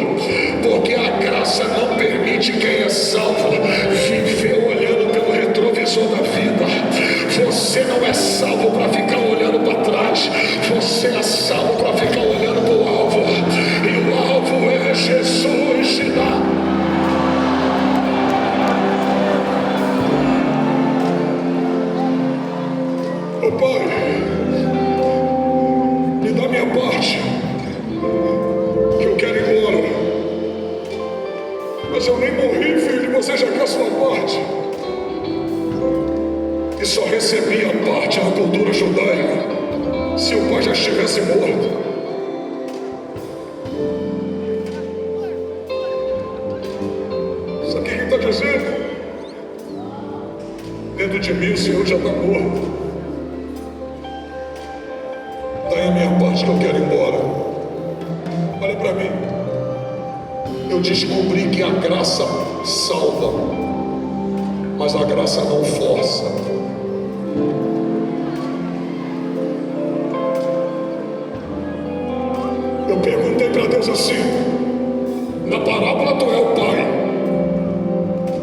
Porque a graça não permite quem é salvo viver olhando pelo retrovisor da vida. Você não é salvo para ficar olhando para trás, você é salvo para ficar olhando para o alvo, e o alvo é Jesus de lá. Ô Pai, me dá minha parte, que eu quero ir embora. Mas eu nem morri, filho, e você já quer a sua parte. E só recebia a parte na cultura judaica se o pai já estivesse morto. Sabe o que ele está dizendo? Dentro de mim o Senhor já está morto. Daí a minha parte que eu quero ir embora. Olha para mim. Eu descobri que a graça salva, mas a graça não força. Eu perguntei para Deus assim: na parábola tu é o pai,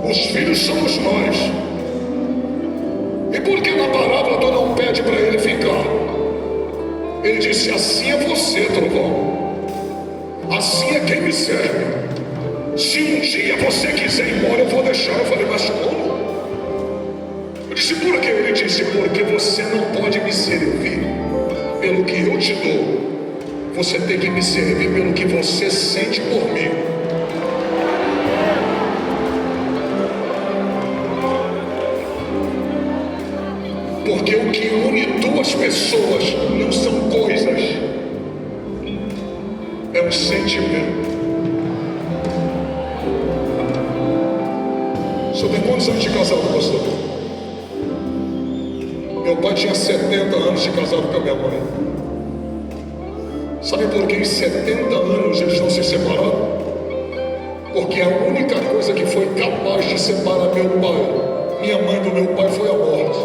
os filhos somos nós, e por que na parábola tu não pede para ele ficar? Ele disse: assim é você, trovão, assim é quem me serve. Se um dia você quiser ir embora, eu vou deixar. Eu falei: mas como? Eu disse: por quê? Ele disse: porque você não pode me servir pelo que eu te dou, você tem que me servir pelo que você sente por mim. Porque o que une duas pessoas não são coisas, é um sentimento. O senhor tem quantos anos de casado, pastor? Meu pai tinha 70 anos de casado com a minha mãe. Sabe por que em 70 anos eles não se separaram? Porque a única coisa que foi capaz de separar meu pai, minha mãe do meu pai, foi a morte.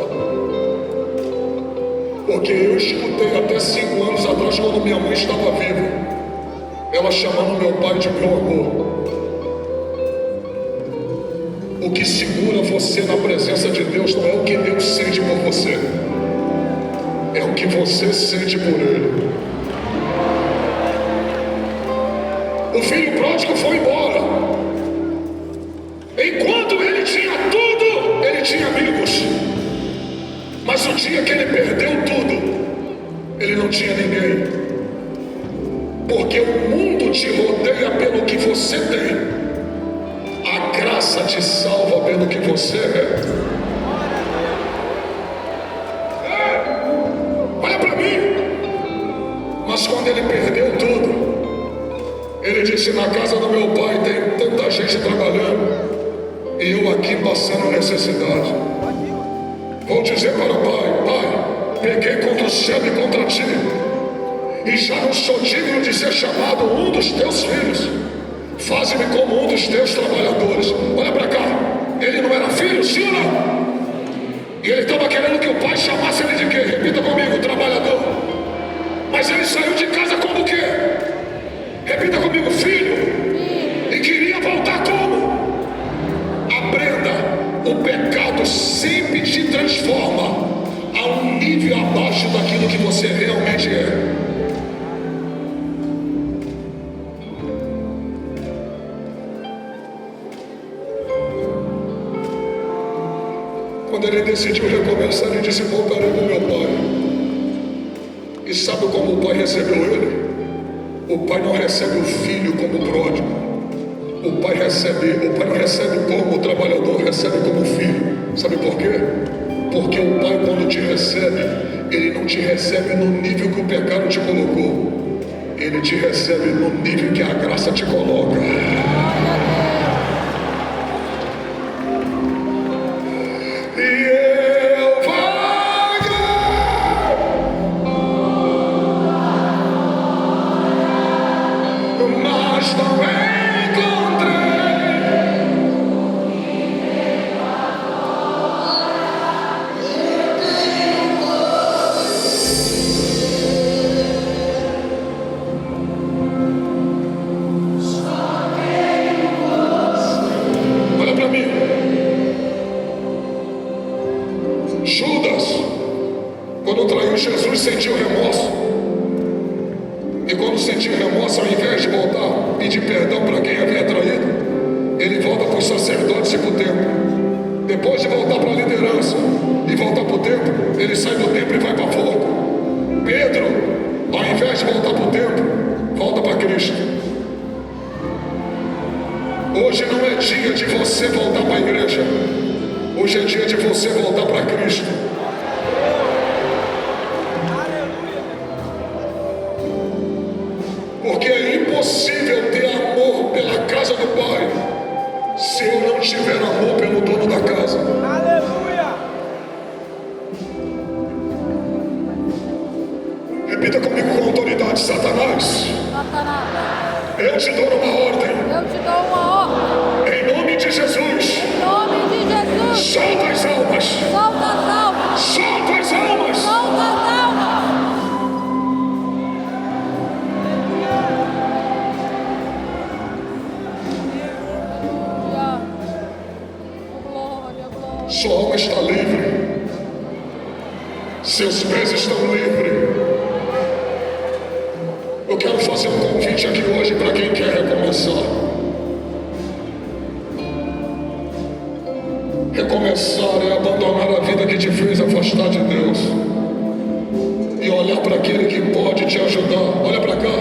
Porque eu escutei até 5 anos atrás, quando minha mãe estava viva, ela chamando meu pai de meu amor. O que segura você na presença de Deus não é o que Deus sente por você, é o que você sente por Ele. O filho pródigo foi embora. Enquanto ele tinha tudo, ele tinha amigos. Mas o dia que ele perdeu tudo, ele não tinha ninguém. Porque o mundo te rodeia pelo que você tem, a graça te salva pelo que você é. Olha para mim. Mas quando ele perdeu tudo, ele disse: na casa do meu pai tem tanta gente trabalhando e eu aqui passando necessidade. Vou dizer para o pai: pai, pequei contra o céu e contra ti, e já não sou digno de ser chamado um dos teus filhos. Faze-me como um dos teus trabalhadores. Olha para cá, ele não era filho, sim ou não? E ele estava querendo que o pai chamasse ele de quê? Repita comigo: trabalhador. Mas ele saiu de casa como o quê? Repita comigo: filho. E queria voltar como? Aprenda, o pecado sempre te transforma a um nível abaixo daquilo que você realmente é. Quando ele decidiu recomeçar, ele disse: voltarei com meu pai. E sabe como o pai recebeu ele? O pai não recebe o filho como pródigo. O pai não recebe como trabalhador, recebe como filho. Sabe por quê? Porque o pai, quando te recebe, ele não te recebe no nível que o pecado te colocou. Ele te recebe no nível que a graça te coloca. E eu vaguei, mas não encontrei. Olha para mim. Judas, quando traiu Jesus, sentiu remorso. E quando sentiu remorso, ao invés de voltar pedir perdão para quem havia traído, ele volta para os sacerdotes e para o templo. Depois de voltar para a liderança e voltar para o templo, ele sai do templo e vai para fora. Pedro, ao invés de voltar para o templo, volta para Cristo. Hoje não é dia de você voltar para a igreja. Hoje é dia de você voltar para Cristo. Porque é impossível ter amor pela casa do Pai se eu não tiver amor pelo dono da casa. Aleluia! Repita comigo com autoridade, Satanás. Satanás, Eu te dou uma ordem. eu te dou uma ordem. Em nome de Jesus. Em nome de Jesus. Solta as almas. Solta as almas. Solta as almas. Solta as almas. Aleluia. Glória, glória. Sua alma está livre. Seus pés estão livres. Eu quero fazer um convite aqui hoje para quem quer recomeçar. Recomeçar é abandonar a vida que te fez afastar de Deus e olhar para aquele que pode te ajudar. Olha para cá.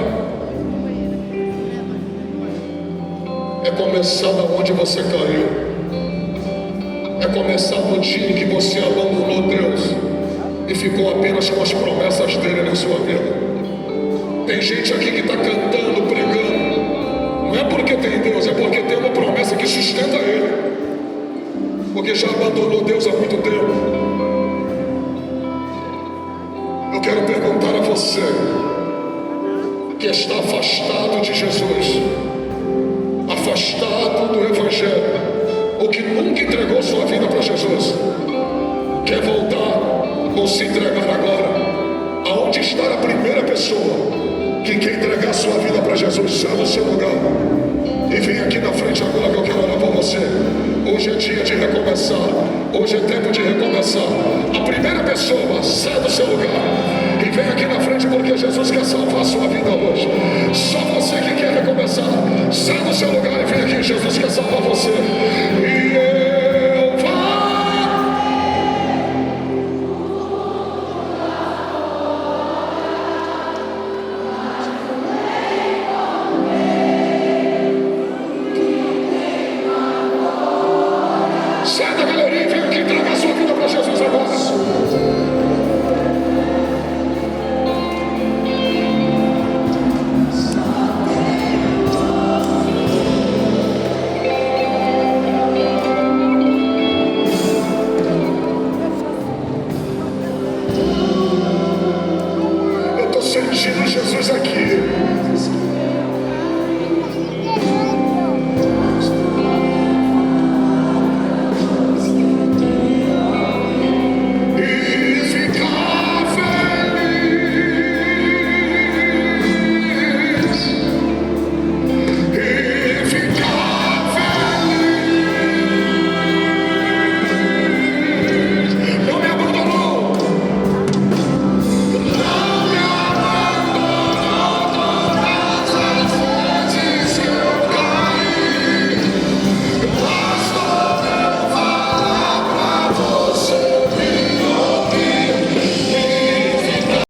É começar da onde você caiu. É começar no dia em que você abandonou Deus e ficou apenas com as promessas dele na sua vida. Tem gente aqui que está cantando, pregando. Não é porque tem Deus, é porque tem uma promessa que sustenta ele. Porque já abandonou Deus há muito tempo. Eu quero perguntar a você que está afastado de Jesus, afastado do Evangelho, ou que nunca entregou sua vida para Jesus, quer voltar ou se entregar agora? Aonde está a primeira pessoa que quer entregar sua vida para Jesus? Sai do seu lugar e vem aqui na frente agora que eu quero orar por você. Hoje é dia de recomeçar. Hoje é tempo de recomeçar. A primeira pessoa, sai do seu lugar e vem aqui na frente, porque Jesus quer salvar a sua vida hoje. Só você que quer recomeçar, sai do seu lugar e vem aqui. Jesus quer salvar você.